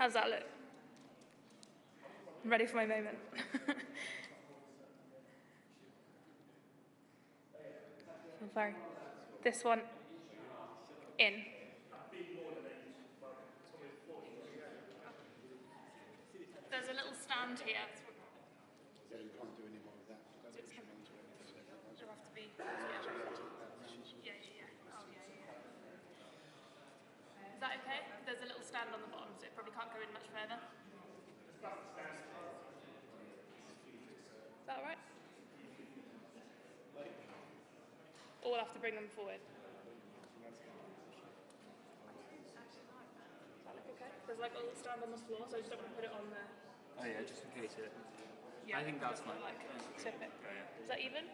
How's that look? I'm ready for my moment. I'm sorry. This one, in. There's a little stand here. So you can't do any more of that. It'll have to be. Yeah. Oh, yeah. Is that okay? There's a little stand on the bottom, so it probably can't go in much further. Is that all right? Or we'll have to bring them forward. Does that look okay? There's like a little stand on the floor, so I just don't want to put it on there. Oh yeah, just in case it. Yeah, I think that's fine. like tip it. Is that even?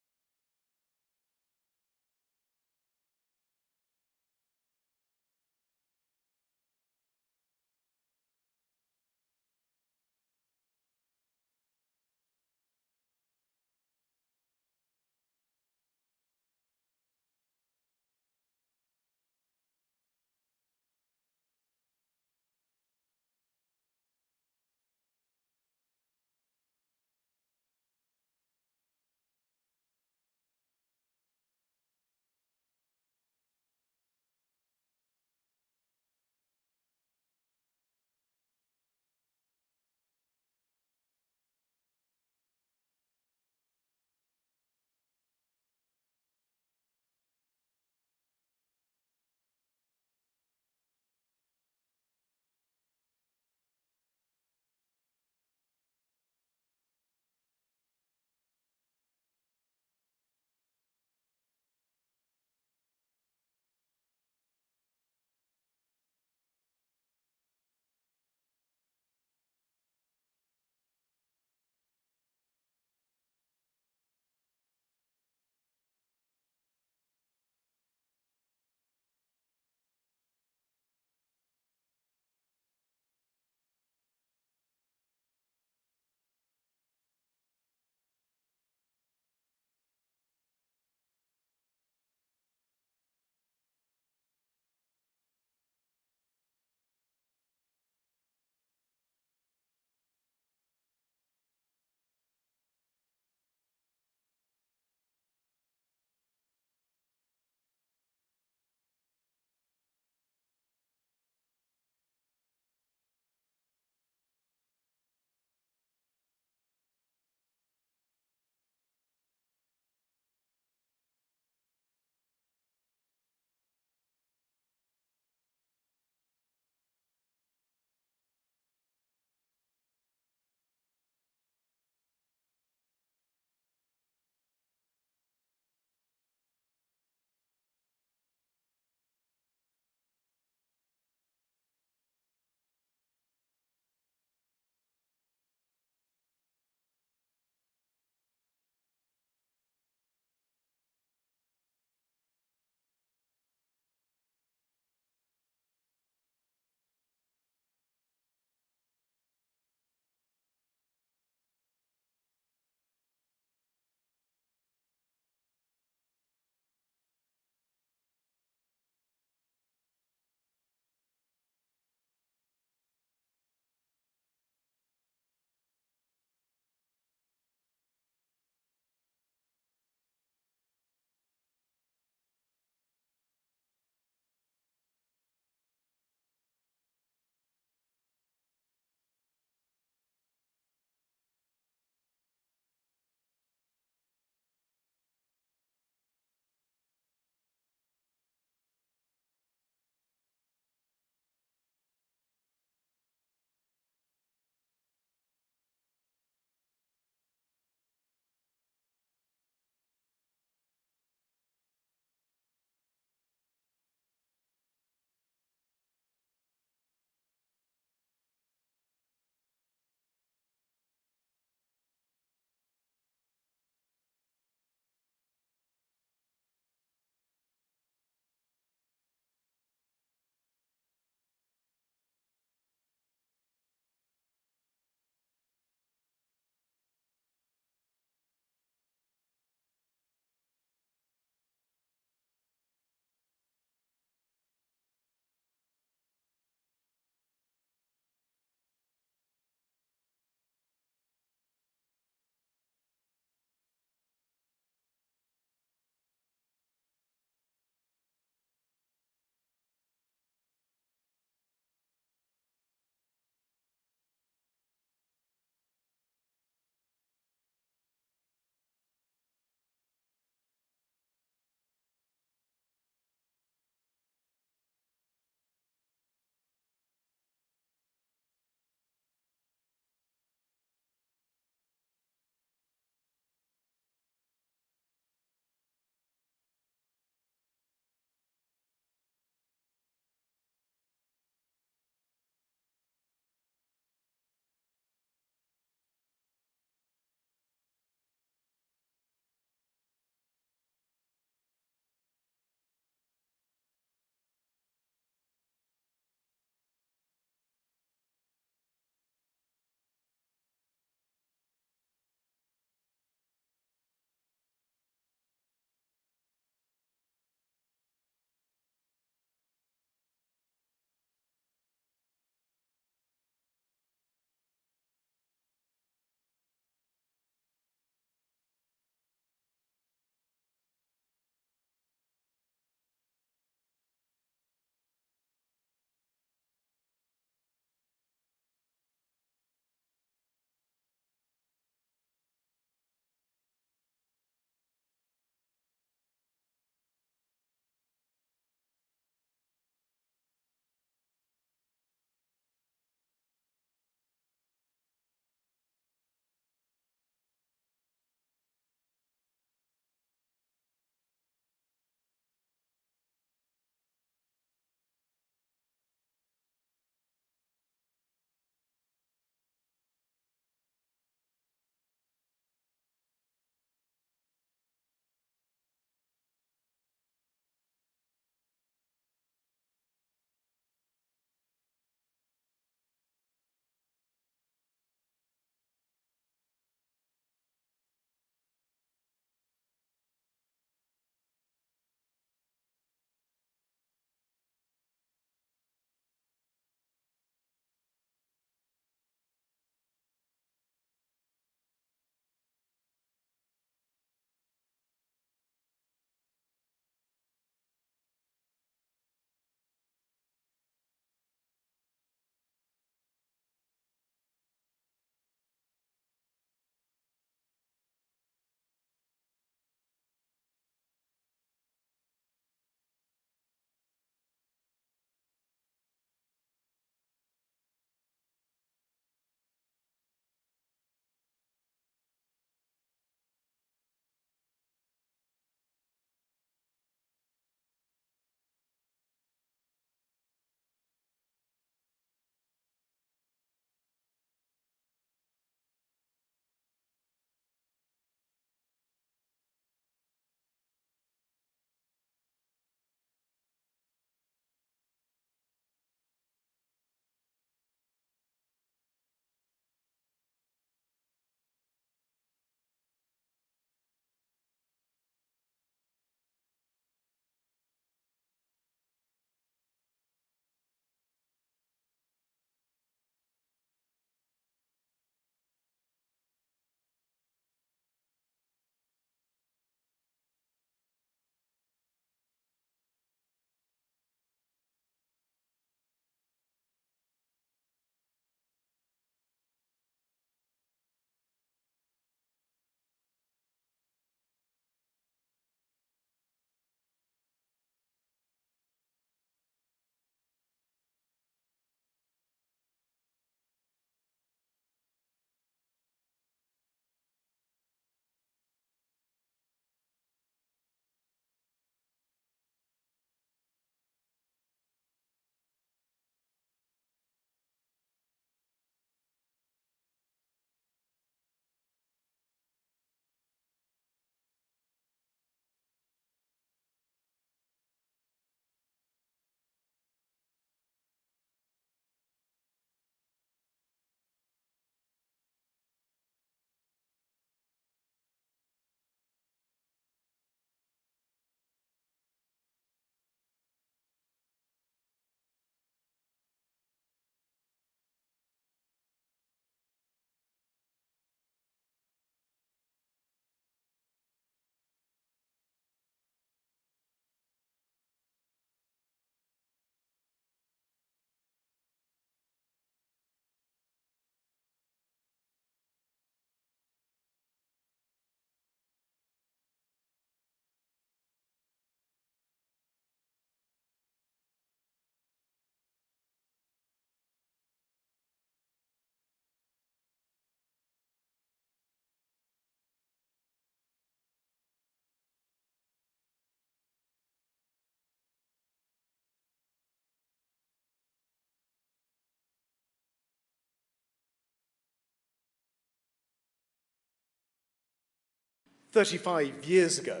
35 years ago,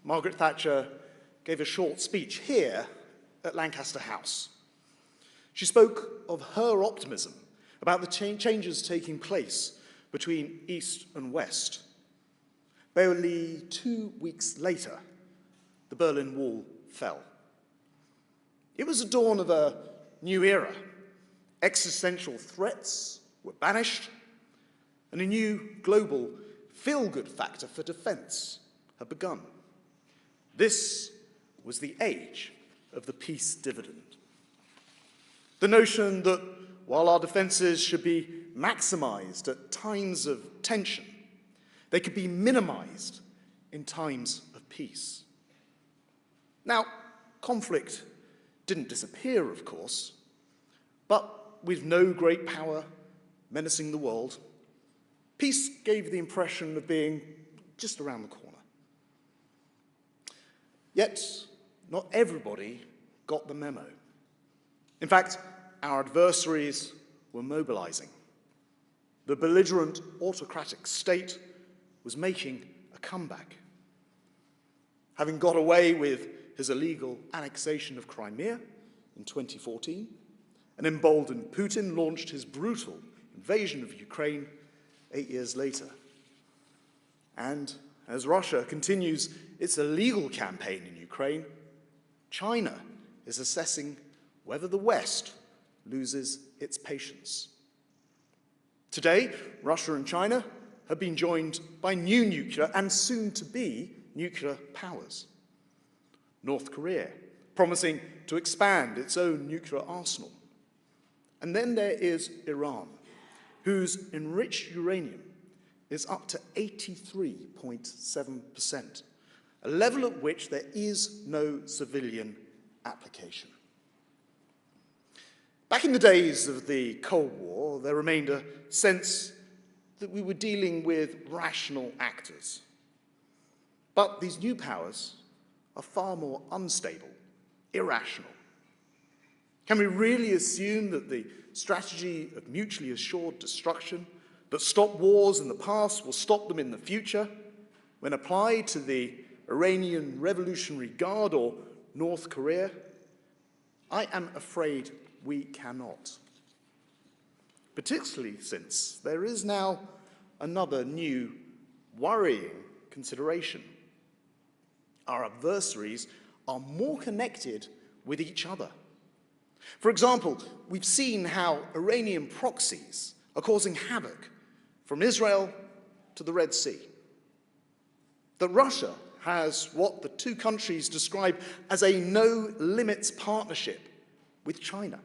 Margaret Thatcher gave a short speech here at Lancaster House. She spoke of her optimism about the changes taking place between East and West. Barely 2 weeks later, the Berlin Wall fell. It was the dawn of a new era. Existential threats were banished, and a new global feel-good factor for defense had begun. This was the age of the peace dividend. The notion that while our defenses should be maximized at times of tension, they could be minimized in times of peace. Now, conflict didn't disappear, of course, but with no great power menacing the world, peace gave the impression of being just around the corner. Yet, not everybody got the memo. In fact, our adversaries were mobilizing. The belligerent autocratic state was making a comeback. Having got away with his illegal annexation of Crimea in 2014, an emboldened Putin launched his brutal invasion of Ukraine 8 years later. And as Russia continues its illegal campaign in Ukraine, China is assessing whether the West loses its patience. Today, Russia and China have been joined by new nuclear and soon-to-be nuclear powers. North Korea, promising to expand its own nuclear arsenal. And then there is Iran, whose enriched uranium is up to 83.7%, a level at which there is no civilian application. Back in the days of the Cold War, there remained a sense that we were dealing with rational actors. But these new powers are far more unstable, irrational. Can we really assume that the strategy of mutually assured destruction that stopped wars in the past will stop them in the future when applied to the Iranian Revolutionary Guard or North Korea? I am afraid we cannot. Particularly since there is now another new worrying consideration. Our adversaries are more connected with each other. For example, we've seen how Iranian proxies are causing havoc from Israel to the Red Sea. That Russia has what the two countries describe as a no-limits partnership with China,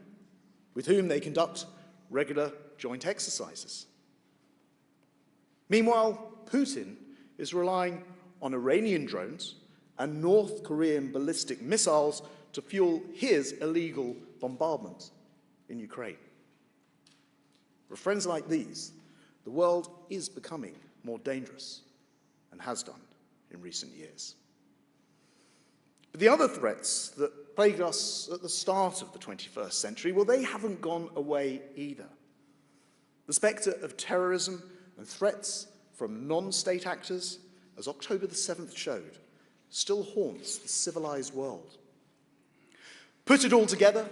with whom they conduct regular joint exercises. Meanwhile, Putin is relying on Iranian drones and North Korean ballistic missiles to fuel his illegal bombardment in Ukraine. With friends like these, the world is becoming more dangerous and has done in recent years. But the other threats that plagued us at the start of the 21st century, well, they haven't gone away either. The spectre of terrorism and threats from non-state actors, as October the 7th showed, still haunts the civilized world. Put it all together,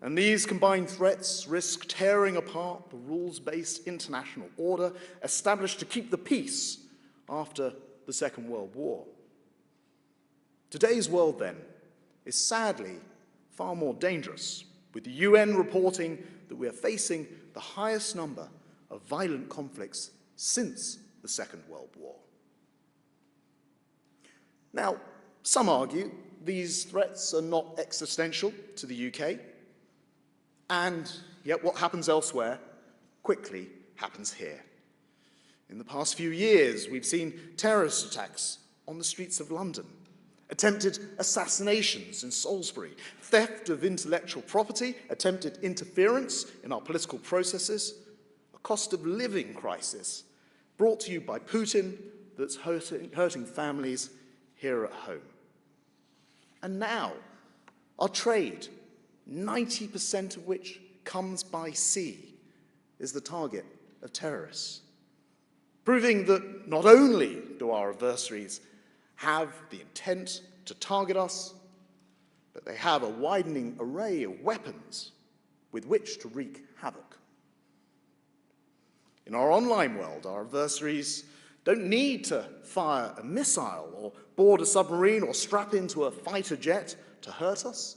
and these combined threats risk tearing apart the rules-based international order established to keep the peace after the Second World War. Today's world, then, is sadly far more dangerous, with the UN reporting that we are facing the highest number of violent conflicts since the Second World War. Now, some argue these threats are not existential to the UK, and yet what happens elsewhere quickly happens here. In the past few years, we've seen terrorist attacks on the streets of London, attempted assassinations in Salisbury, theft of intellectual property, attempted interference in our political processes, a cost of living crisis brought to you by Putin that's hurting families here at home. And now, our trade, 90% of which comes by sea, is the target of terrorists. proving that not only do our adversaries have the intent to target us, but they have a widening array of weapons with which to wreak havoc. In our online world, our adversaries don't need to fire a missile or board a submarine or strap into a fighter jet to hurt us.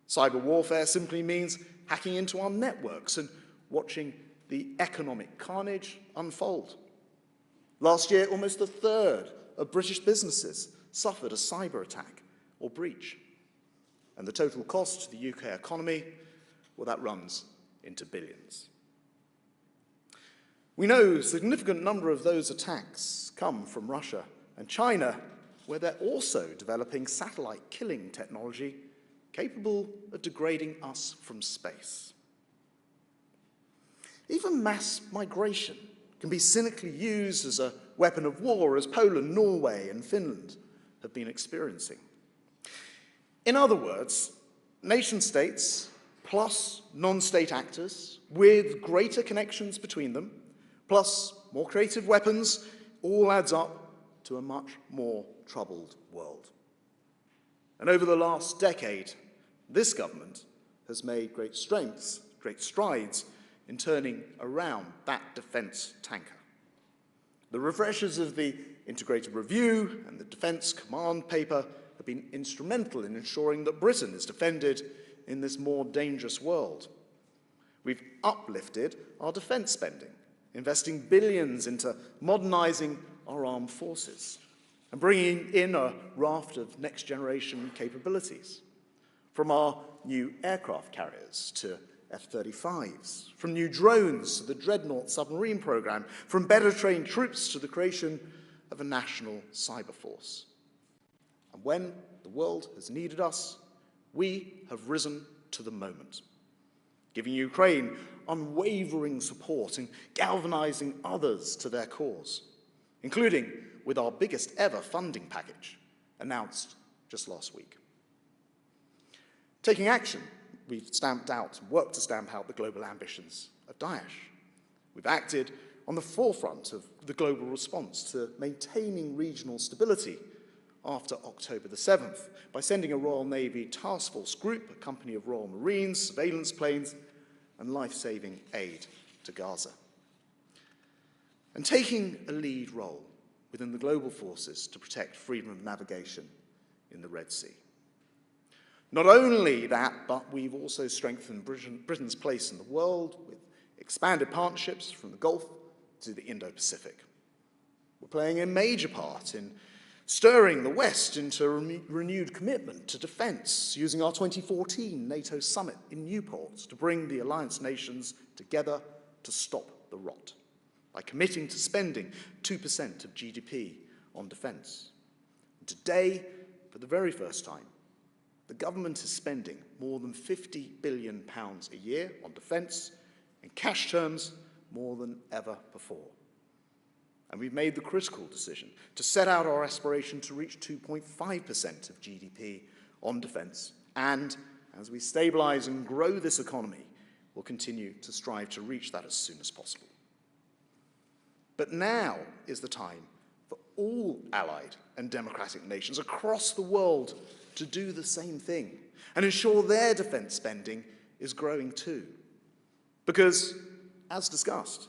Cyber warfare simply means hacking into our networks and watching the economic carnage unfold. Last year, almost a third of British businesses suffered a cyber attack or breach. And the total cost to the UK economy, well, that runs into billions. We know a significant number of those attacks come from Russia and China, where they're also developing satellite killing technology capable of degrading us from space. Even mass migration can be cynically used as a weapon of war, as Poland, Norway, and Finland have been experiencing. In other words, nation-states plus non-state actors with greater connections between them, plus more creative weapons, all adds up to a much more troubled world. And over the last decade, this government has made great strides in turning around that defence tanker. The refreshers of the Integrated Review and the Defence Command Paper have been instrumental in ensuring that Britain is defended in this more dangerous world. We've uplifted our defence spending, investing billions into modernising our armed forces and bringing in a raft of next-generation capabilities, from our new aircraft carriers to F-35s, from new drones to the Dreadnought submarine programme, from better trained troops to the creation of a national cyber force. And when the world has needed us, we have risen to the moment, giving Ukraine unwavering support and galvanising others to their cause, including with our biggest ever funding package, announced just last week. Taking action, we've worked to stamp out the global ambitions of Daesh. We've acted on the forefront of the global response to maintaining regional stability after October the 7th by sending a Royal Navy task force group, a company of Royal Marines, surveillance planes, and life-saving aid to Gaza. And taking a lead role within the global forces to protect freedom of navigation in the Red Sea. Not only that, but we've also strengthened Britain's place in the world with expanded partnerships from the Gulf to the Indo-Pacific. We're playing a major part in stirring the West into a renewed commitment to defence, using our 2014 NATO summit in Newport to bring the alliance nations together to stop the rot, by committing to spending 2% of GDP on defence. Today, for the very first time, the government is spending more than £50 billion a year on defence, in cash terms, more than ever before. And we've made the critical decision to set out our aspiration to reach 2.5% of GDP on defence, and as we stabilise and grow this economy, we'll continue to strive to reach that as soon as possible. But now is the time for all allied and democratic nations across the world to do the same thing and ensure their defence spending is growing too. Because, as discussed,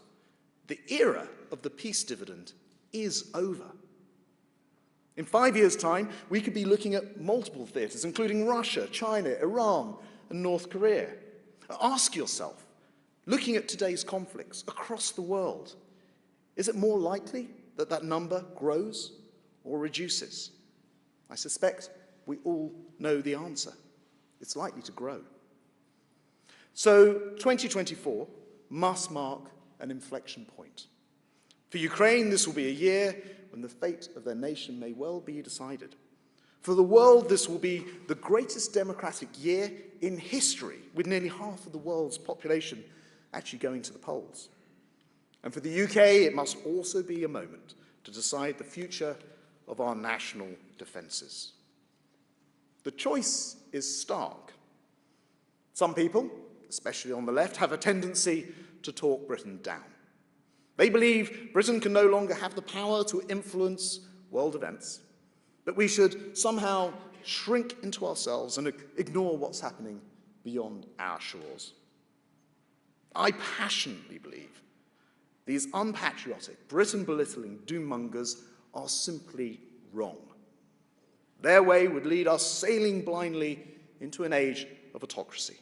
the era of the peace dividend is over. In 5 years' time, we could be looking at multiple theatres, including Russia, China, Iran, and North Korea. Ask yourself, looking at today's conflicts across the world, is it more likely that that number grows or reduces? I suspect we all know the answer. It's likely to grow. So 2024 must mark an inflection point. For Ukraine, this will be a year when the fate of their nation may well be decided. For the world, this will be the greatest democratic year in history, with nearly half of the world's population actually going to the polls. And for the UK, it must also be a moment to decide the future of our national defences. The choice is stark. Some people, especially on the left, have a tendency to talk Britain down. They believe Britain can no longer have the power to influence world events, that we should somehow shrink into ourselves and ignore what's happening beyond our shores. I passionately believe these unpatriotic, Britain-belittling doommongers are simply wrong. Their way would lead us sailing blindly into an age of autocracy.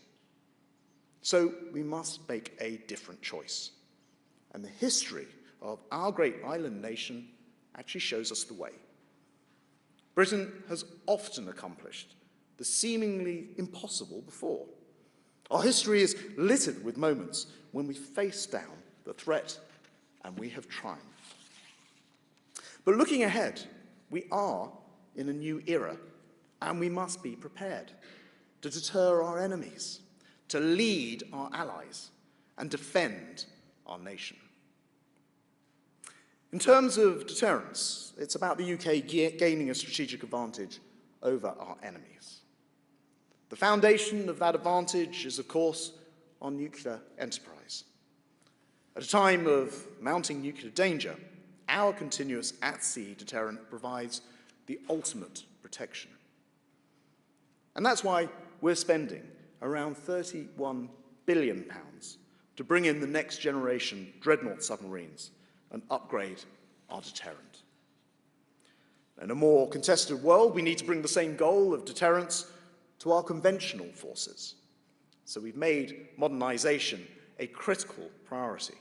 So we must make a different choice. And the history of our great island nation actually shows us the way. Britain has often accomplished the seemingly impossible before. Our history is littered with moments when we faced down the threat and we have triumphed. But looking ahead, we are in a new era, and we must be prepared to deter our enemies, to lead our allies, and defend our nation. In terms of deterrence, it's about the UK gaining a strategic advantage over our enemies. The foundation of that advantage is, of course, our nuclear enterprise. At a time of mounting nuclear danger, our continuous at-sea deterrent provides the ultimate protection. And that's why we're spending around £31 billion to bring in the next generation dreadnought submarines and upgrade our deterrent. In a more contested world, we need to bring the same goal of deterrence to our conventional forces. So we've made modernization a critical priority,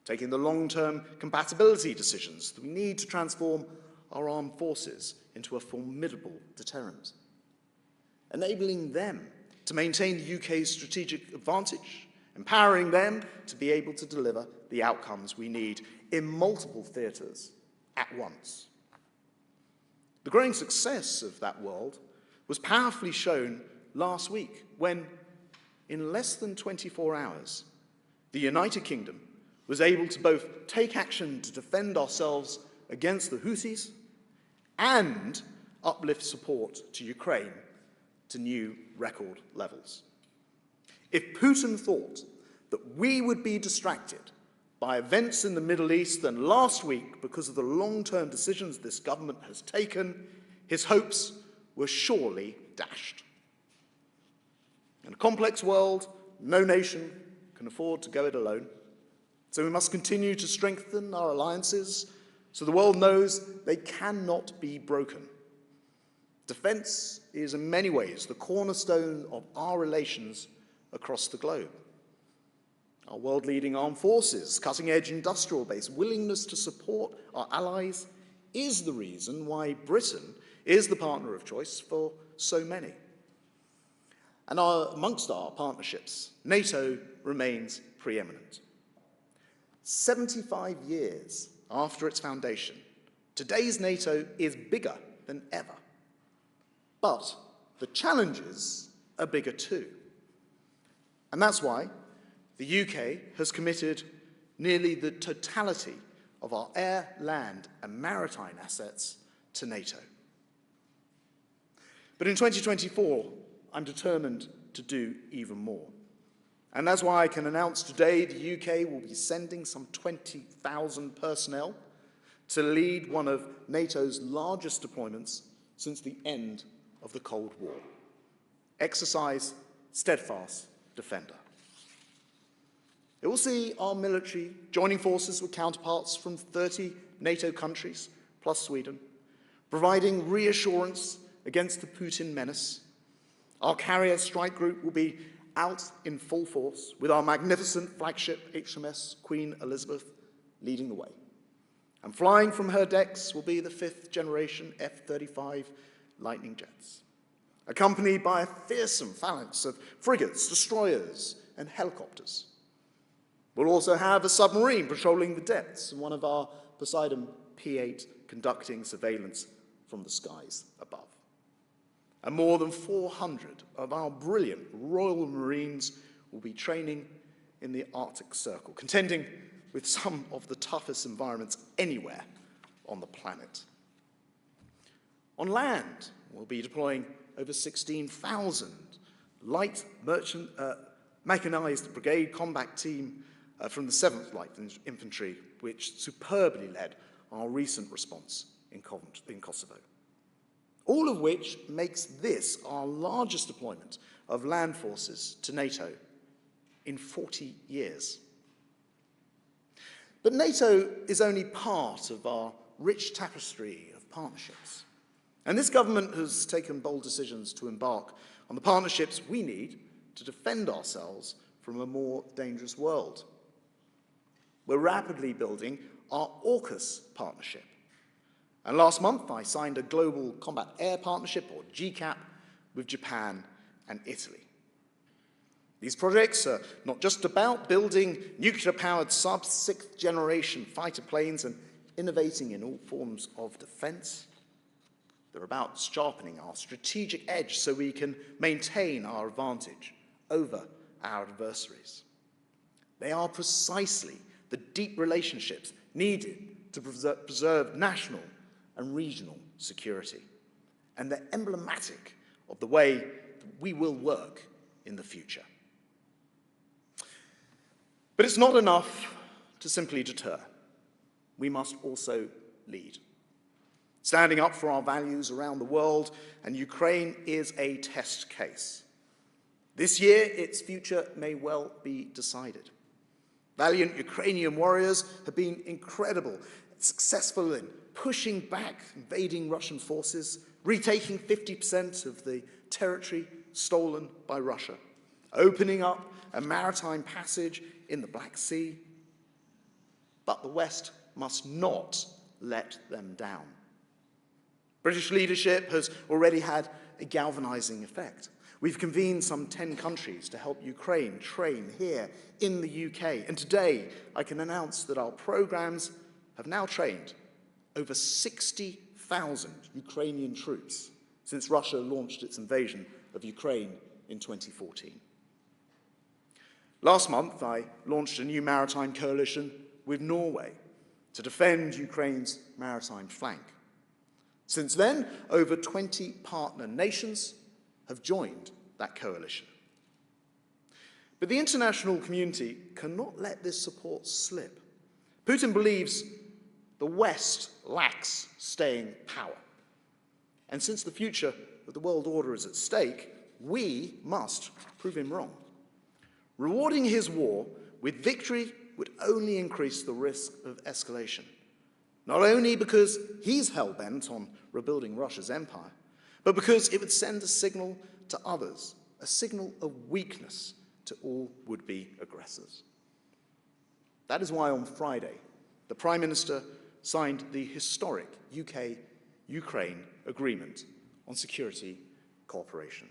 taking the long-term compatibility decisions that we need to transform our armed forces into a formidable deterrent, enabling them to maintain the UK's strategic advantage, empowering them to be able to deliver the outcomes we need in multiple theatres at once. The growing success of that world was powerfully shown last week when, in less than 24 hours, the United Kingdom was able to both take action to defend ourselves against the Houthis and uplift support to Ukraine to new record levels. If Putin thought that we would be distracted by events in the Middle East, then last week, because of the long-term decisions this government has taken, his hopes were surely dashed. In a complex world, no nation can afford to go it alone. So we must continue to strengthen our alliances so the world knows they cannot be broken. Defense is in many ways the cornerstone of our relations across the globe. Our world-leading armed forces, cutting-edge industrial base, willingness to support our allies is the reason why Britain is the partner of choice for so many. And amongst our partnerships, NATO remains preeminent. 75 years after its foundation, today's NATO is bigger than ever. But the challenges are bigger too. And that's why the UK has committed nearly the totality of our air, land, and maritime assets to NATO. But in 2024, I'm determined to do even more. And that's why I can announce today the UK will be sending some 20,000 personnel to lead one of NATO's largest deployments since the end of the Cold War. Exercise Steadfast Defender. It will see our military joining forces with counterparts from 30 NATO countries, plus Sweden, providing reassurance against the Putin menace. Our carrier strike group will be out in full force with our magnificent flagship HMS Queen Elizabeth leading the way. And flying from her decks will be the 5th generation F-35 Lightning jets, accompanied by a fearsome phalanx of frigates, destroyers, and helicopters. We'll also have a submarine patrolling the depths and one of our Poseidon P-8 conducting surveillance from the skies above. And more than 400 of our brilliant Royal Marines will be training in the Arctic Circle, contending with some of the toughest environments anywhere on the planet. On land, we'll be deploying over 16,000 light mechanized brigade combat team from the 7th Light Infantry, which superbly led our recent response in Kosovo. All of which makes this our largest deployment of land forces to NATO in 40 years. But NATO is only part of our rich tapestry of partnerships. And this government has taken bold decisions to embark on the partnerships we need to defend ourselves from a more dangerous world. We're rapidly building our AUKUS partnership. And last month, I signed a Global Combat Air Partnership, or GCAP, with Japan and Italy. These projects are not just about building nuclear-powered sub-6th-generation fighter planes and innovating in all forms of defense. They're about sharpening our strategic edge so we can maintain our advantage over our adversaries. They are precisely the deep relationships needed to preserve national and regional security. And they're emblematic of the way that we will work in the future. But it's not enough to simply deter. We must also lead. Standing up for our values around the world, and Ukraine is a test case. This year, its future may well be decided. Valiant Ukrainian warriors have been incredible, successful in pushing back invading Russian forces, retaking 50% of the territory stolen by Russia, opening up a maritime passage in the Black Sea. But the West must not let them down. British leadership has already had a galvanizing effect. We've convened some 10 countries to help Ukraine train here in the UK. And today, I can announce that our programs have now trained over 60,000 Ukrainian troops since Russia launched its invasion of Ukraine in 2014. Last month, I launched a new maritime coalition with Norway to defend Ukraine's maritime flank. Since then, over 20 partner nations have joined that coalition. But the international community cannot let this support slip. Putin believes the West lacks staying power. And since the future of the world order is at stake, we must prove him wrong. Rewarding his war with victory would only increase the risk of escalation, not only because he's hell-bent on rebuilding Russia's empire, but because it would send a signal to others, a signal of weakness to all would-be aggressors. That is why on Friday, the Prime Minister signed the historic UK-Ukraine Agreement on Security Cooperation,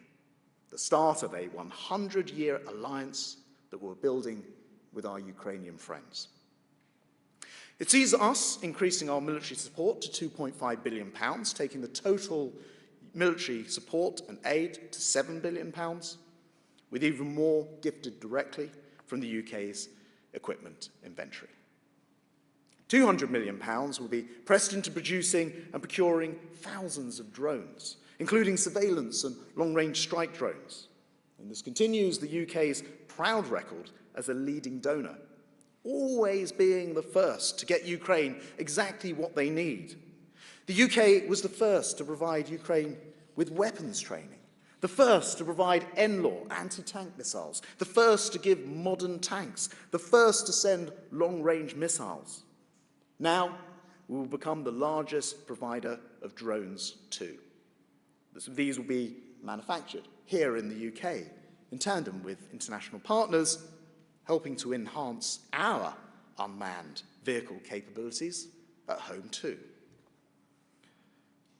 the start of a 100-year alliance that we're building with our Ukrainian friends. It sees us increasing our military support to £2.5 billion, taking the total military support and aid to £7 billion, with even more gifted directly from the UK's equipment inventory. £200 million will be pressed into producing and procuring thousands of drones, including surveillance and long-range strike drones. And this continues the UK's proud record as a leading donor, always being the first to get Ukraine exactly what they need. The UK was the first to provide Ukraine with weapons training, the first to provide NLAW anti-tank missiles, the first to give modern tanks, the first to send long-range missiles. Now, we will become the largest provider of drones too. These will be manufactured here in the UK, in tandem with international partners, helping to enhance our unmanned vehicle capabilities at home too.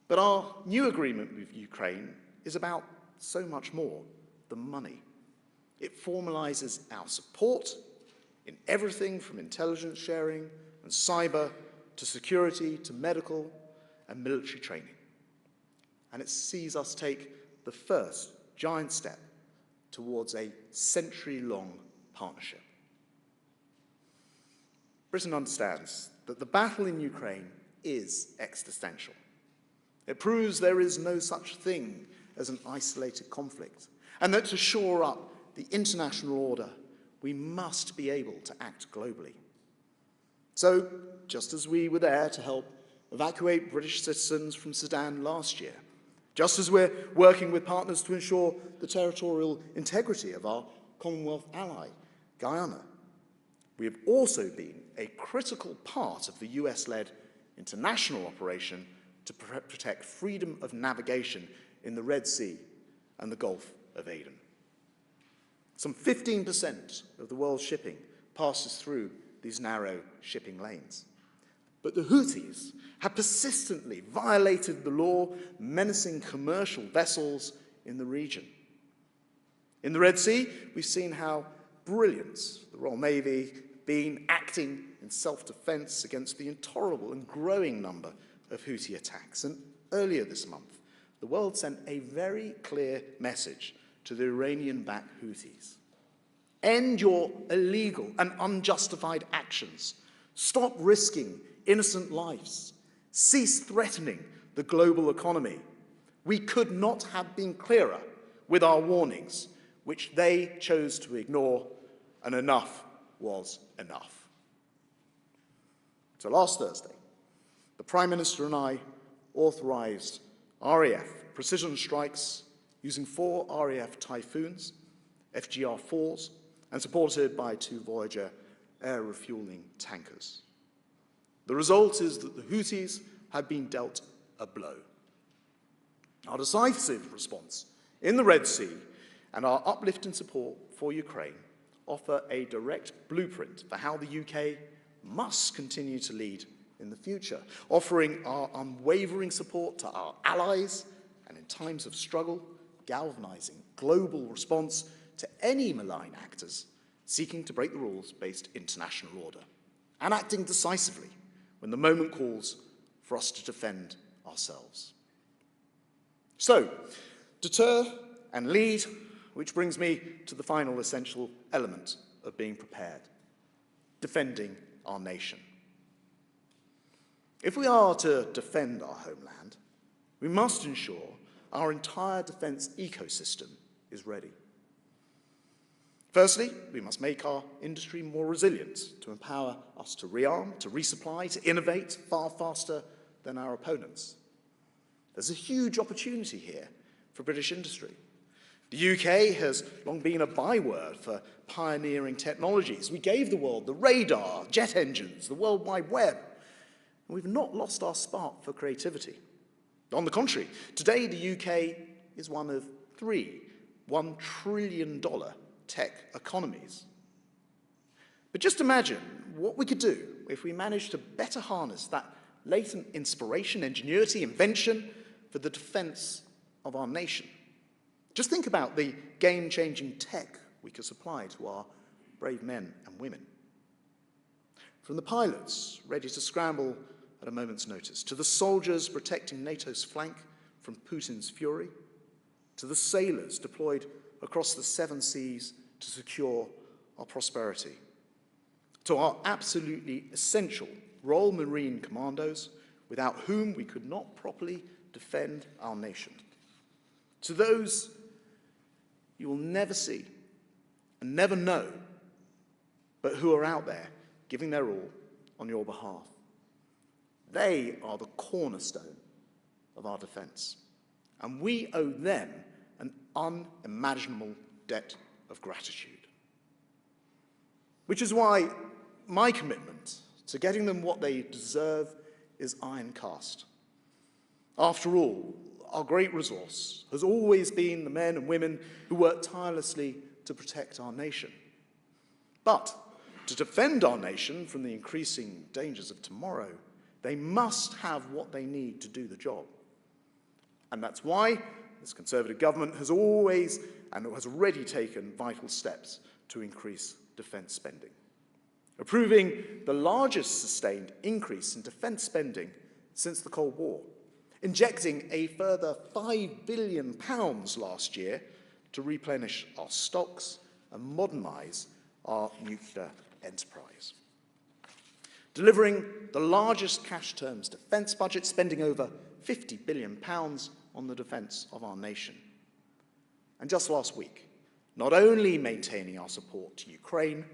But our new agreement with Ukraine is about so much more than money. It formalizes our support in everything from intelligence sharing and cyber to security to medical and military training. And it sees us take the first giant step towards a century-long partnership. Britain understands that the battle in Ukraine is existential. It proves there is no such thing as an isolated conflict, and that to shore up the international order, we must be able to act globally. So, just as we were there to help evacuate British citizens from Sudan last year, just as we're working with partners to ensure the territorial integrity of our Commonwealth ally, Guyana, we have also been a critical part of the US-led international operation to protect freedom of navigation in the Red Sea and the Gulf of Aden. Some 15% of the world's shipping passes through these narrow shipping lanes. But the Houthis have persistently violated the law, menacing commercial vessels in the region. In the Red Sea, we've seen how brilliant the Royal Navy been acting in self-defense against the intolerable and growing number of Houthi attacks. And earlier this month, the world sent a very clear message to the Iranian-backed Houthis. End your illegal and unjustified actions. Stop risking innocent lives. Cease threatening the global economy. We could not have been clearer with our warnings, which they chose to ignore, and enough was enough. So last Thursday, the Prime Minister and I authorised RAF precision strikes using 4 RAF Typhoons, FGR-4s, and supported by 2 Voyager air refuelling tankers. The result is that the Houthis have been dealt a blow. Our decisive response in the Red Sea and our uplifting support for Ukraine offer a direct blueprint for how the UK must continue to lead in the future, offering our unwavering support to our allies and, in times of struggle, galvanising global response to any malign actors seeking to break the rules-based international order, and acting decisively when the moment calls for us to defend ourselves. So, deter and lead, which brings me to the final essential element of being prepared: defending our nation. If we are to defend our homeland, we must ensure our entire defence ecosystem is ready. Firstly, we must make our industry more resilient to empower us to rearm, to resupply, to innovate far faster than our opponents. There's a huge opportunity here for British industry. The UK has long been a byword for pioneering technologies. We gave the world the radar, jet engines, the World Wide Web. And we've not lost our spark for creativity. On the contrary, today the UK is one of 3 $1 trillion tech economies. But just imagine what we could do if we managed to better harness that latent inspiration, ingenuity, invention for the defence of our nation. Just think about the game-changing tech we could supply to our brave men and women. From the pilots ready to scramble at a moment's notice, to the soldiers protecting NATO's flank from Putin's fury, to the sailors deployed across the 7 seas to secure our prosperity, to our absolutely essential Royal Marine Commandos, without whom we could not properly defend our nation, to those you will never see and never know, but who are out there giving their all on your behalf. They are the cornerstone of our defence, and we owe them an unimaginable debt of gratitude. Which is why my commitment to getting them what they deserve is iron cast. After all, our great resource has always been the men and women who work tirelessly to protect our nation. But to defend our nation from the increasing dangers of tomorrow, they must have what they need to do the job. And that's why this Conservative government has always and has already taken vital steps to increase defence spending, approving the largest sustained increase in defence spending since the Cold War, injecting a further £5 billion last year to replenish our stocks and modernise our nuclear enterprise, delivering the largest cash terms defence budget, spending over £50 billion on the defence of our nation. And just last week, not only maintaining our support to Ukraine,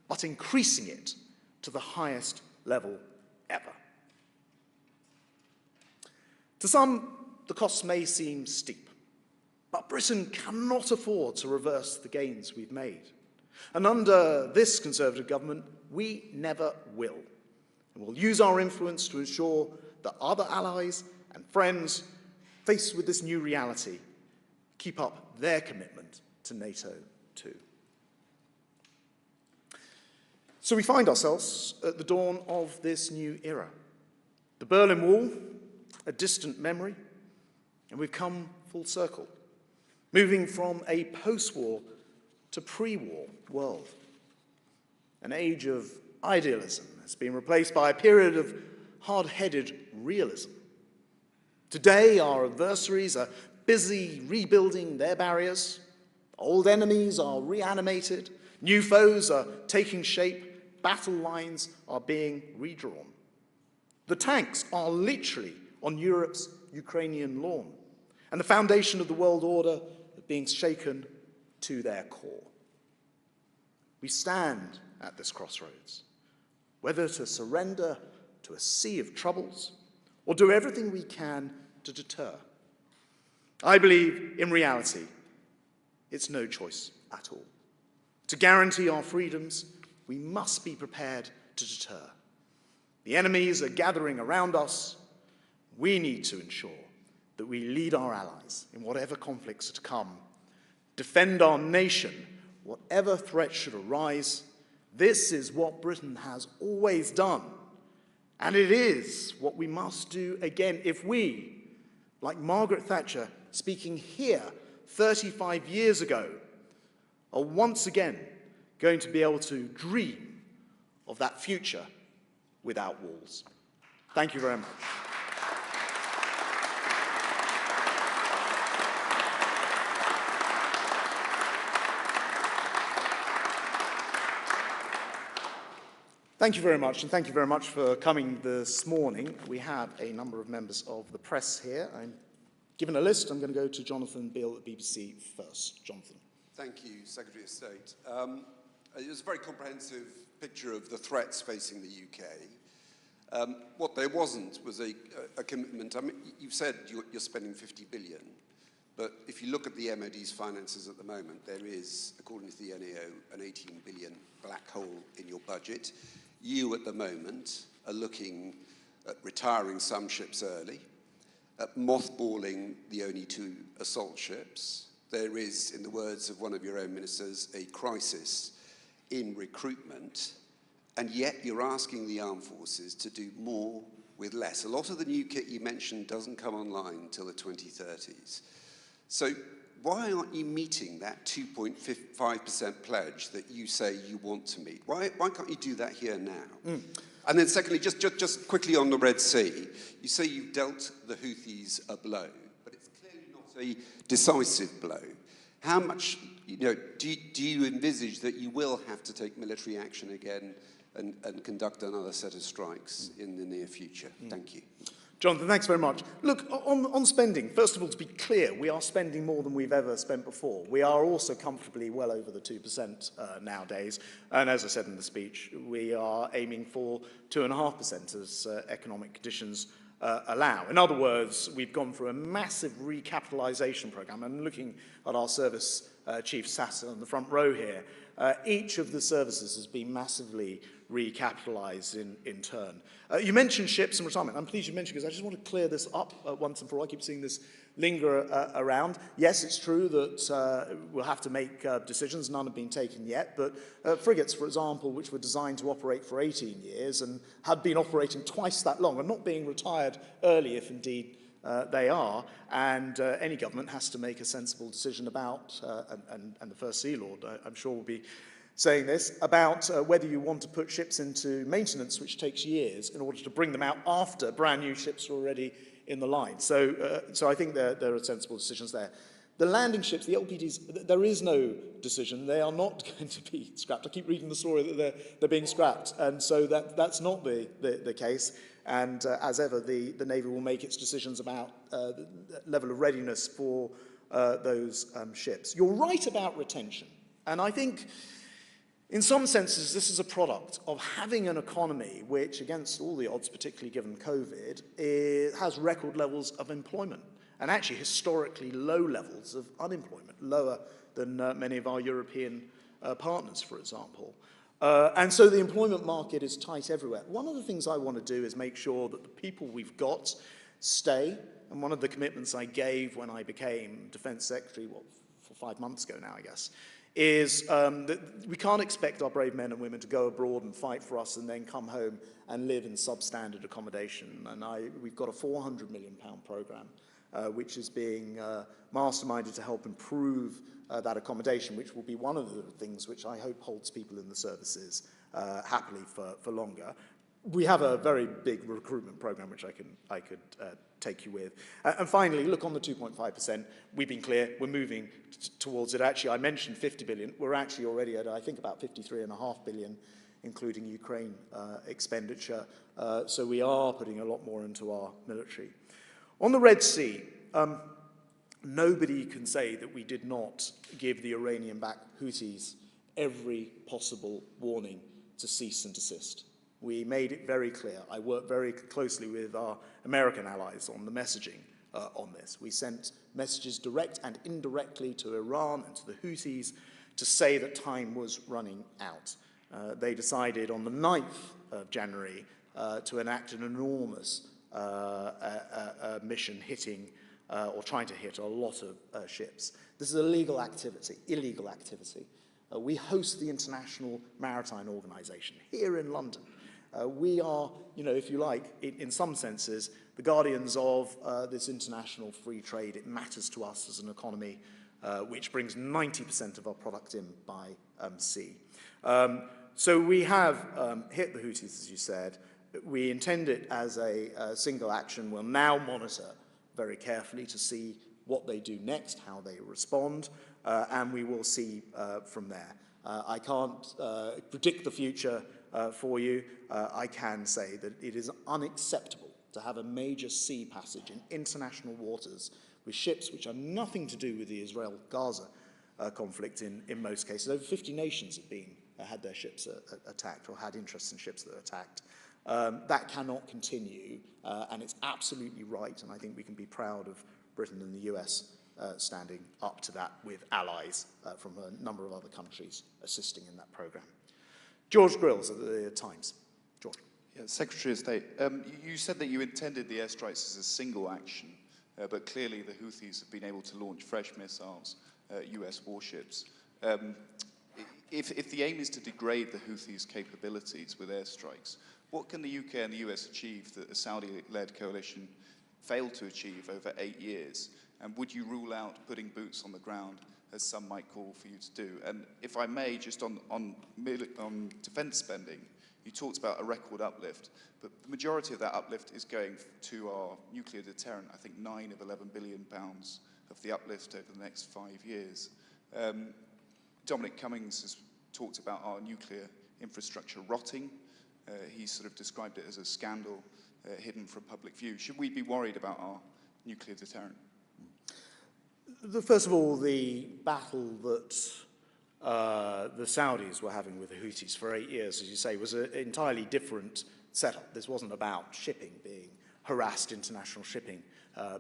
but increasing it to the highest level ever. To some, the costs may seem steep, but Britain cannot afford to reverse the gains we've made. And under this Conservative government, we never will. And we'll use our influence to ensure that other allies and friends faced with this new reality keep up their commitment to NATO too. So we find ourselves at the dawn of this new era. The Berlin Wall, a distant memory, and we've come full circle, moving from a post-war to pre-war world. An age of idealism has been replaced by a period of hard-headed realism. Today, our adversaries are busy rebuilding their barriers. Old enemies are reanimated. New foes are taking shape. Battle lines are being redrawn. The tanks are literally on Europe's Ukrainian lawn, and the foundation of the world order are being shaken to their core. We stand at this crossroads, whether to surrender to a sea of troubles or do everything we can to deter. I believe, in reality, it's no choice at all. To guarantee our freedoms, we must be prepared to deter. The enemies are gathering around us. We need to ensure that we lead our allies in whatever conflicts are to come, defend our nation, whatever threat should arise. This is what Britain has always done, and it is what we must do again if we, like Margaret Thatcher speaking here 35 years ago, are once again going to be able to dream of that future without walls. Thank you very much. Thank you very much, and thank you very much for coming this morning. We have a number of members of the press here. I'm given a list. I'm going to go to Jonathan Beale at the BBC first. Jonathan. Thank you, Secretary of State. It was a very comprehensive picture of the threats facing the UK. What there wasn't was a commitment. I mean, you've said you're spending 50 billion, but if you look at the MOD's finances at the moment, there is, according to the NAO, an 18 billion black hole in your budget. You, at the moment, are looking at retiring some ships early, at mothballing the only 2 assault ships. There is, in the words of one of your own ministers, a crisis in recruitment, and yet you're asking the armed forces to do more with less. A lot of the new kit you mentioned doesn't come online until the 2030s. So why aren't you meeting that 2.5% pledge that you say you want to meet? Why can't you do that here now? And then secondly, just quickly on the Red Sea, you say you've dealt the Houthis a blow, but it's clearly not a decisive blow. How much, do you envisage that you will have to take military action again and conduct another set of strikes in the near future? Thank you. Jonathan, thanks very much. Look, on spending, first of all, to be clear, we are spending more than we've ever spent before. We are also comfortably well over the 2% nowadays. And as I said in the speech, we are aiming for 2.5% as economic conditions allow. In other words, we've gone through a massive recapitalisation programme. And looking at our service chief sat on the front row here, each of the services has been massively recapitalised in turn. You mentioned ships and retirement. I'm pleased you mentioned, because I just want to clear this up once and for all. I keep seeing this linger around. Yes, it's true that we'll have to make decisions. None have been taken yet, but frigates, for example, which were designed to operate for 18 years and have been operating twice that long, are not being retired early, if indeed they are, and any government has to make a sensible decision about, and the First Sea Lord, I'm sure, will be saying this, about whether you want to put ships into maintenance, which takes years, in order to bring them out after brand new ships are already in the line. So I think there are sensible decisions there. The landing ships, the LPDs, there is no decision. They are not going to be scrapped. I keep reading the story that they're being scrapped, and so that's not the case. And as ever, the Navy will make its decisions about the level of readiness for those ships. You're right about retention, and I think in some senses this is a product of having an economy which, against all the odds, particularly given COVID, has record levels of employment and actually historically low levels of unemployment, lower than many of our European partners, for example. And so the employment market is tight everywhere. One of the things I want to do is make sure that the people we've got stay. And one of the commitments I gave when I became Defence Secretary, 5 months ago now, I guess, is that we can't expect our brave men and women to go abroad and fight for us and then come home and live in substandard accommodation. And we've got a £400 million programme, which is being masterminded to help improve that accommodation, which will be one of the things which I hope holds people in the services happily for longer. We have a very big recruitment programme, which I could take you with. And finally, look, on the 2.5%, we've been clear, we're moving towards it. Actually, I mentioned 50 billion. We're actually already at, I think, about 53.5 billion, including Ukraine expenditure. So we are putting a lot more into our military. On the Red Sea, nobody can say that we did not give the Iranian-backed Houthis every possible warning to cease and desist. We made it very clear. I worked very closely with our American allies on the messaging on this. We sent messages direct and indirectly to Iran and to the Houthis to say that time was running out. They decided on the 9th of January to enact an enormous mission hitting or trying to hit a lot of ships. This is illegal activity. We host the International Maritime Organization here in London. We are, if you like, in some senses, the guardians of this international free trade. It matters to us as an economy which brings 90% of our product in by sea. So we have hit the Houthis, as you said. We intend it as a single action. We'll now monitor very carefully to see what they do next, how they respond, and we will see from there. I can't predict the future for you. I can say that it is unacceptable to have a major sea passage in international waters with ships which have nothing to do with the Israel-Gaza conflict in most cases. Over 50 nations have had their ships attacked or had interest in ships that are attacked. That cannot continue, and it's absolutely right, and I think we can be proud of Britain and the US standing up to that with allies from a number of other countries assisting in that programme. George Grills at the Times. George. Yeah, Secretary of State, you said that you intended the airstrikes as a single action, but clearly the Houthis have been able to launch fresh missiles, US warships. If the aim is to degrade the Houthis' capabilities with airstrikes, what can the UK and the US achieve that the Saudi-led coalition failed to achieve over 8 years? And would you rule out putting boots on the ground, as some might call for you to do? And if I may, just on defence spending, you talked about a record uplift, but the majority of that uplift is going to our nuclear deterrent. I think 9 of 11 billion pounds of the uplift over the next 5 years. Dominic Cummings has talked about our nuclear infrastructure rotting. He sort of described it as a scandal hidden from public view. Should we be worried about our nuclear deterrent? First of all, the battle that the Saudis were having with the Houthis for 8 years, as you say, was an entirely different setup. This wasn't about shipping being harassed, international shipping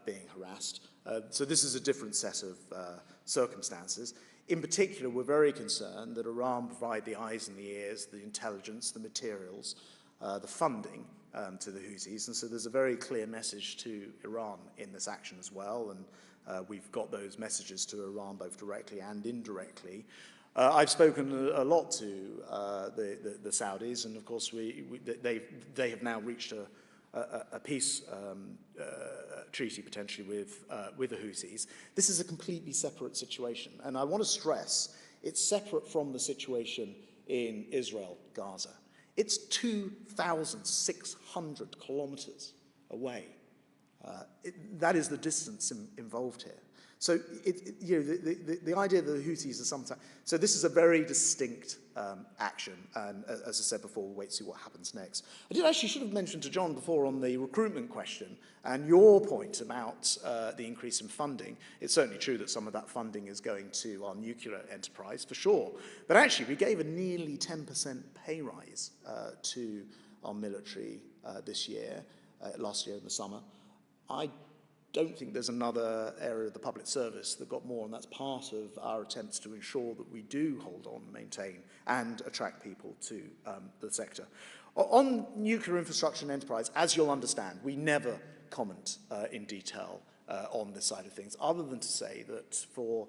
being harassed. So this is a different set of circumstances. In particular, we're very concerned that Iran provide the eyes and the ears, the intelligence, the materials, the funding to the Houthis. And so there's a very clear message to Iran in this action as well. And we've got those messages to Iran both directly and indirectly. I've spoken a lot to the Saudis, and of course they have now reached a peace treaty potentially with the Houthis. This is a completely separate situation, and I want to stress it's separate from the situation in Israel, Gaza. It's 2,600 kilometers away. That is the distance involved here. So the idea that the Houthis are sometimes... So this is a very distinct action. And as I said before, we'll wait to see what happens next. I should have mentioned to John before on the recruitment question and your point about the increase in funding. It's certainly true that some of that funding is going to our nuclear enterprise, for sure. But actually, we gave a nearly 10% pay rise to our military this year, last year in the summer. I don't think there's another area of the public service that got more, and that's part of our attempts to ensure that we do hold on, maintain, and attract people to the sector. On nuclear infrastructure and enterprise, as you'll understand, we never comment in detail on this side of things, other than to say that for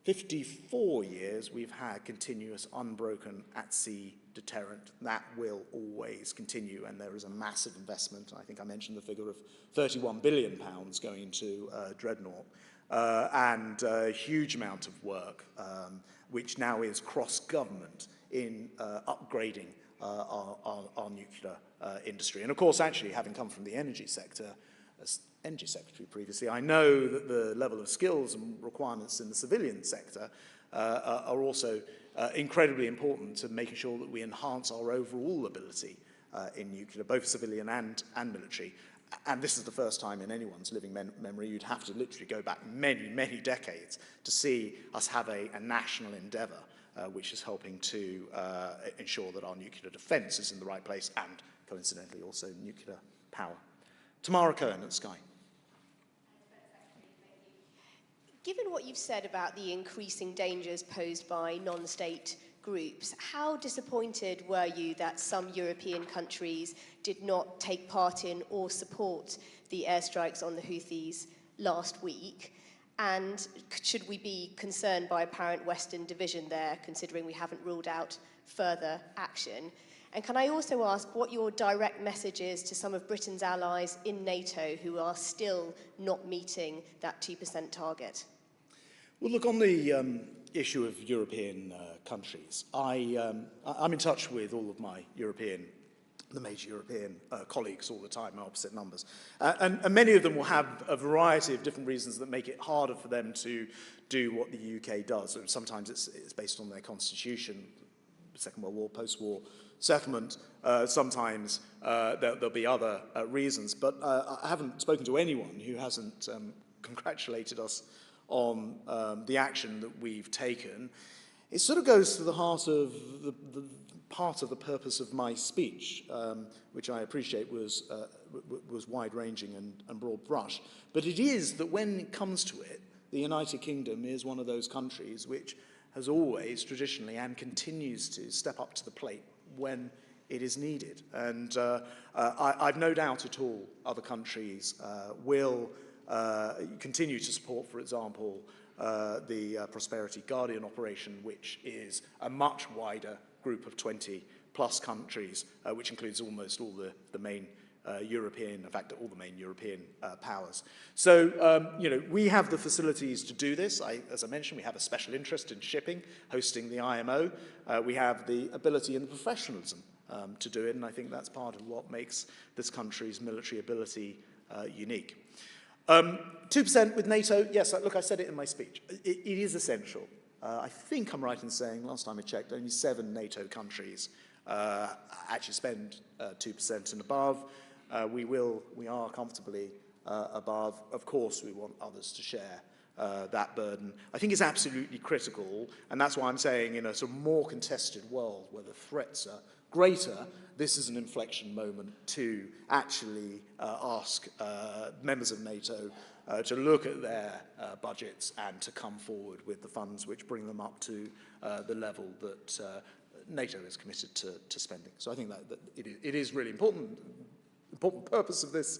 54 years we've had continuous, unbroken, at-sea deterrent. That will always continue, and there is a massive investment. I think I mentioned the figure of £31 billion going into Dreadnought, and a huge amount of work, which now is cross-government in upgrading our nuclear industry. And of course, actually, having come from the energy sector, as Energy Secretary previously, I know that the level of skills and requirements in the civilian sector are also incredibly important to making sure that we enhance our overall ability in nuclear, both civilian and military. And this is the first time in anyone's living memory. You'd have to literally go back many, many decades to see us have a national endeavour which is helping to ensure that our nuclear defence is in the right place and, coincidentally, also nuclear power. Tamara Cohen at Sky. Given what you've said about the increasing dangers posed by non-state groups, how disappointed were you that some European countries did not take part in or support the airstrikes on the Houthis last week? And should we be concerned by apparent Western division there, considering we haven't ruled out further action? And can I also ask what your direct message is to some of Britain's allies in NATO who are still not meeting that 2% target? Well, look, on the issue of European countries, I'm in touch with all of my the major European colleagues all the time in opposite numbers. And many of them will have a variety of different reasons that make it harder for them to do what the UK does. And sometimes it's based on their constitution, Second World War, post-war settlement. Sometimes there'll be other reasons. But I haven't spoken to anyone who hasn't congratulated us on the action that we've taken. It sort of goes to the heart of the part of the purpose of my speech, which I appreciate was wide-ranging and broad brush. But it is that when it comes to it, the United Kingdom is one of those countries which has always, traditionally, and continues to step up to the plate when it is needed. And I've no doubt at all other countries will continue to support, for example, the Prosperity Guardian operation, which is a much wider group of 20-plus countries, which includes almost all the main European, in fact, all the main European powers. So, we have the facilities to do this. As I mentioned, we have a special interest in shipping, hosting the IMO. We have the ability and the professionalism to do it, and I think that's part of what makes this country's military ability unique. 2% with NATO, yes, look, I said it in my speech. It is essential. I think I'm right in saying, last time I checked, only 7 NATO countries actually spend 2% and above. We are comfortably above. Of course, we want others to share that burden. I think it's absolutely critical, and that's why I'm saying in a sort of more contested world where the threats are greater, this is an inflection moment to actually ask members of NATO to look at their budgets and to come forward with the funds which bring them up to the level that NATO is committed to spending. So I think that it is really important. The important purpose of this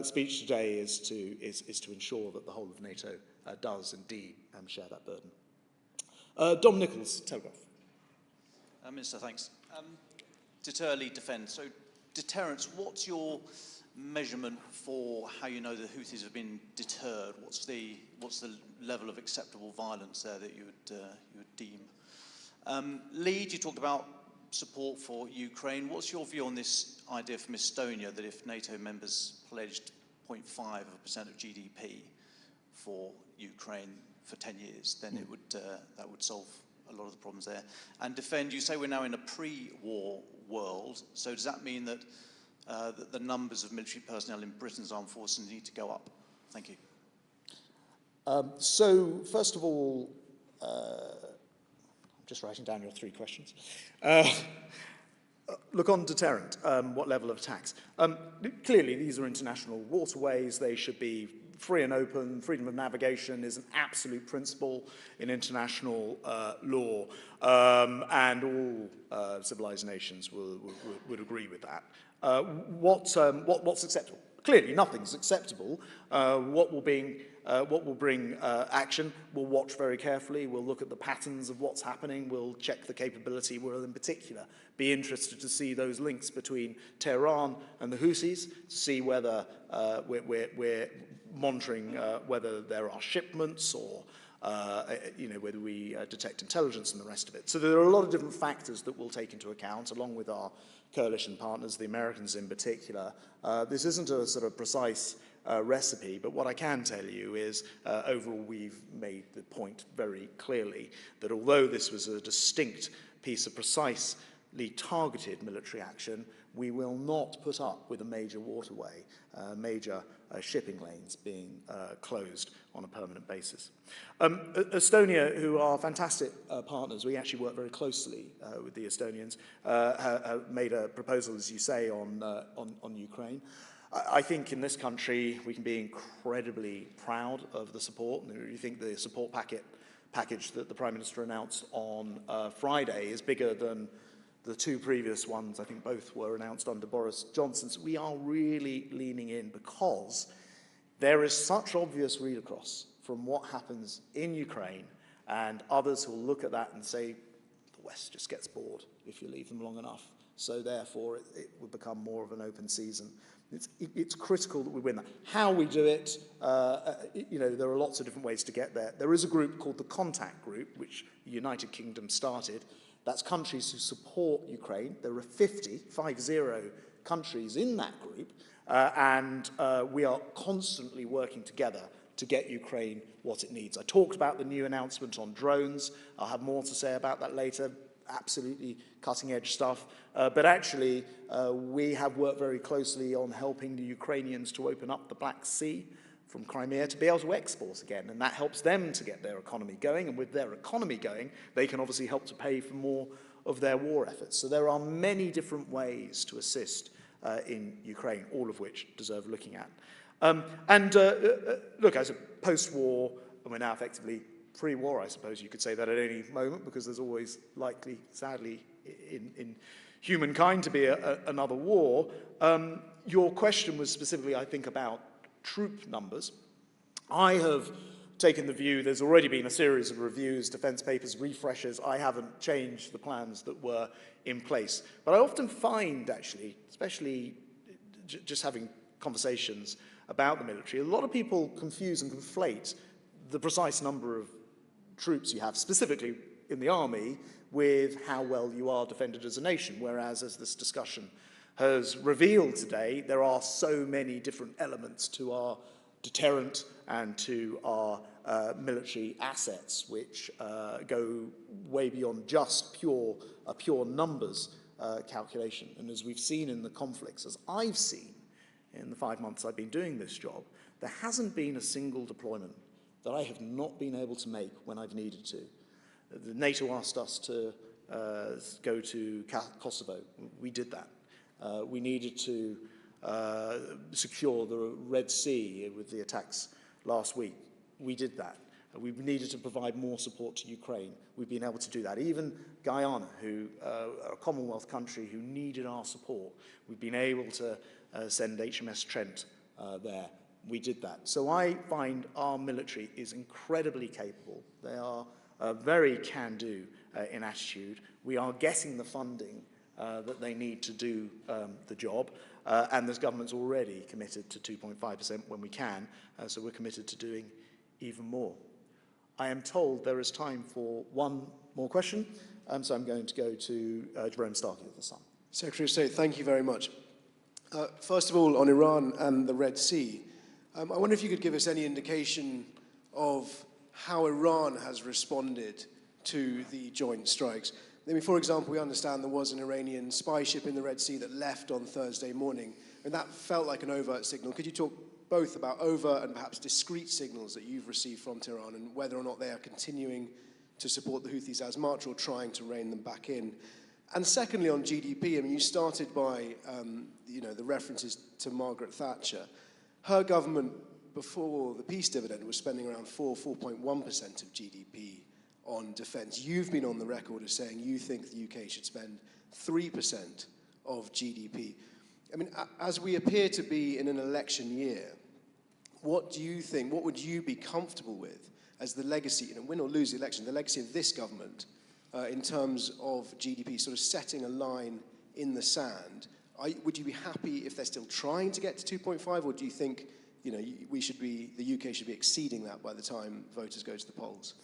speech today is to ensure that the whole of NATO does indeed share that burden. Dom Nichols, Telegraph. Minister, thanks. Deter, lead, defend. So deterrence, what's your measurement for how you know the Houthis have been deterred? What's the level of acceptable violence there that you would deem? Lead, you talked about support for Ukraine. What's your view on this idea from Estonia that if NATO members pledged 0.5% of GDP for Ukraine for 10 years, then that would solve a lot of the problems there. And defend, you say we're now in a pre-war world, so does that mean that, that the numbers of military personnel in Britain's armed forces need to go up? Thank you. So, first of all, I'm just writing down your 3 questions. Look, on deterrent, what level of attacks? Clearly, these are international waterways. They should be free and open. Freedom of navigation is an absolute principle in international law, and all civilized nations would agree with that. What's acceptable? Clearly, nothing's acceptable. What will bring action? We'll watch very carefully. We'll look at the patterns of what's happening. We'll check the capability. We'll, in particular, be interested to see those links between Tehran and the Houthis, to see whether we're monitoring whether there are shipments or whether we detect intelligence and the rest of it. So there are a lot of different factors that we'll take into account, along with our coalition partners, the Americans in particular. This isn't a sort of precise recipe, but what I can tell you is overall we've made the point very clearly that although this was a distinct piece of precisely targeted military action, we will not put up with a major waterway, major shipping lanes being closed on a permanent basis. Estonia, who are fantastic partners, we actually work very closely with the Estonians, have made a proposal, as you say, on Ukraine. I think in this country we can be incredibly proud of the support. You think the support package that the Prime Minister announced on Friday is bigger than the 2 previous ones. I think both were announced under Boris Johnson. So we are really leaning in because there is such obvious read across from what happens in Ukraine, and others will look at that and say, the West just gets bored if you leave them long enough. So therefore it will become more of an open season. It's critical that we win that. How we do it, there are lots of different ways to get there. There is a group called the Contact Group, which the United Kingdom started. That's countries who support Ukraine. There are 50 countries in that group, and we are constantly working together to get Ukraine what it needs. I talked about the new announcement on drones. I'll have more to say about that later. Absolutely cutting-edge stuff. But actually, we have worked very closely on helping the Ukrainians to open up the Black Sea from Crimea to be able to export again, and that helps them to get their economy going, and with their economy going, they can obviously help to pay for more of their war efforts. So there are many different ways to assist in Ukraine, all of which deserve looking at. Look, as a post-war, and we're now effectively pre-war, I suppose you could say that at any moment, because there's always likely, sadly, in humankind to be another war. Your question was specifically, I think, about troop numbers. I have taken the view, there's already been a series of reviews, defence papers, refreshers. I haven't changed the plans that were in place. But I often find, actually, especially just having conversations about the military, a lot of people confuse and conflate the precise number of troops you have, specifically in the army, with how well you are defended as a nation, whereas, as this discussion has revealed today, there are so many different elements to our deterrent and to our military assets, which go way beyond just a pure numbers calculation. And as we've seen in the conflicts, as I've seen in the 5 months I've been doing this job, there hasn't been a single deployment that I have not been able to make when I've needed to. The NATO asked us to go to Kosovo. We did that. We needed to secure the Red Sea with the attacks last week. We did that. We needed to provide more support to Ukraine. We've been able to do that. Even Guyana, who are a Commonwealth country who needed our support, we've been able to send HMS Trent there. We did that. So I find our military is incredibly capable. They are very can-do in attitude. We are getting the funding that they need to do the job, and this government's already committed to 2.5% when we can, so we're committed to doing even more. I am told there is time for one more question, so I'm going to go to Jerome Starkey of The Sun. Secretary of State, thank you very much. First of all, on Iran and the Red Sea, I wonder if you could give us any indication of how Iran has responded to the joint strikes. I mean, for example, we understand there was an Iranian spy ship in the Red Sea that left on Thursday morning, and that felt like an overt signal. Could you talk both about overt and perhaps discreet signals that you've received from Tehran and whether or not they are continuing to support the Houthis as much or trying to rein them back in? And secondly, on GDP, I mean, you started by, the references to Margaret Thatcher. Her government, before the peace dividend, was spending around 4.1% of GDP on defence. You've been on the record as saying you think the UK should spend 3% of GDP. I mean, as we appear to be in an election year, what do you think, what would you be comfortable with as the legacy, win or lose the election, the legacy of this government in terms of GDP, sort of setting a line in the sand? Would you be happy if they're still trying to get to 2.5, or do you think the UK should be exceeding that by the time voters go to the polls?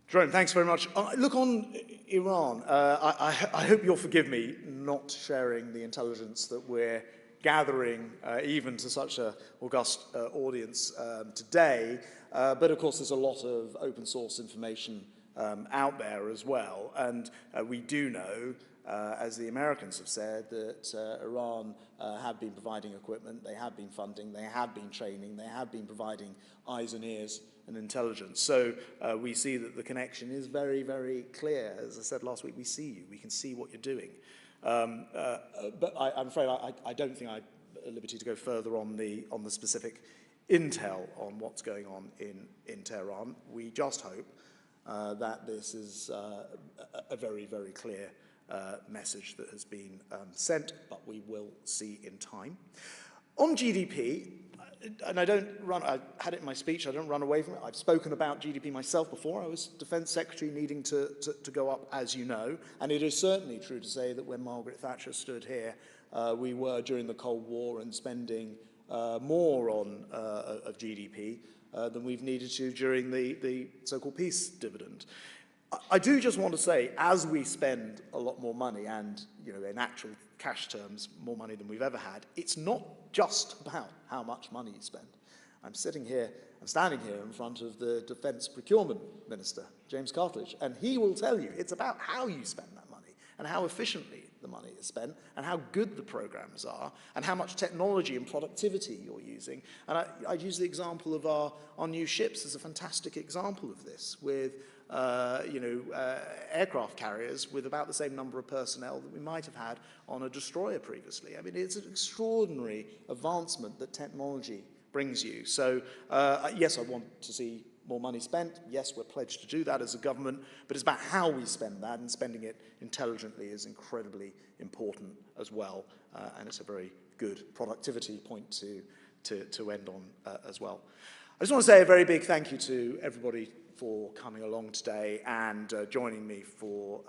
Jerome, thanks very much. Look, on Iran, I hope you'll forgive me not sharing the intelligence that we're gathering, even to such an august audience today. But of course, there's a lot of open source information out there as well. And we do know, as the Americans have said, that Iran have been providing equipment, they have been funding, they have been training, they have been providing eyes and ears and intelligence. So we see that the connection is very, very clear. As I said last week, we see you, we can see what you're doing. But I'm afraid I don't think I'm at liberty to go further on the specific intel on what's going on in Tehran. We just hope that this is a very, very clear message that has been sent, but we will see in time. On GDP, and I had it in my speech, I don't run away from it. I've spoken about GDP myself before. I was Defence Secretary needing to go up, as you know, and it is certainly true to say that when Margaret Thatcher stood here, we were, during the Cold War, and spending more of GDP than we've needed to during the so-called peace dividend. I do just want to say, as we spend a lot more money, and in actual cash terms, more money than we've ever had, it's not just about how much money you spend. I'm standing here in front of the Defence Procurement Minister, James Cartledge, and he will tell you it's about how you spend that money and how efficiently the money is spent and how good the programs are and how much technology and productivity you're using. And I'd use the example of our new ships as a fantastic example of this, with aircraft carriers with about the same number of personnel that we might have had on a destroyer previously. I mean, it's an extraordinary advancement that technology brings you. So, yes, I want to see more money spent. Yes, we're pledged to do that as a government, but it's about how we spend that, and spending it intelligently is incredibly important as well, and it's a very good productivity point to end on as well. I just want to say a very big thank you to everybody for coming along today and joining me for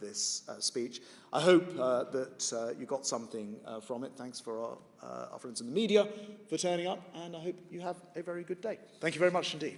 this speech. I hope that you got something from it. Thanks for our friends in the media for turning up, and I hope you have a very good day. Thank you very much indeed.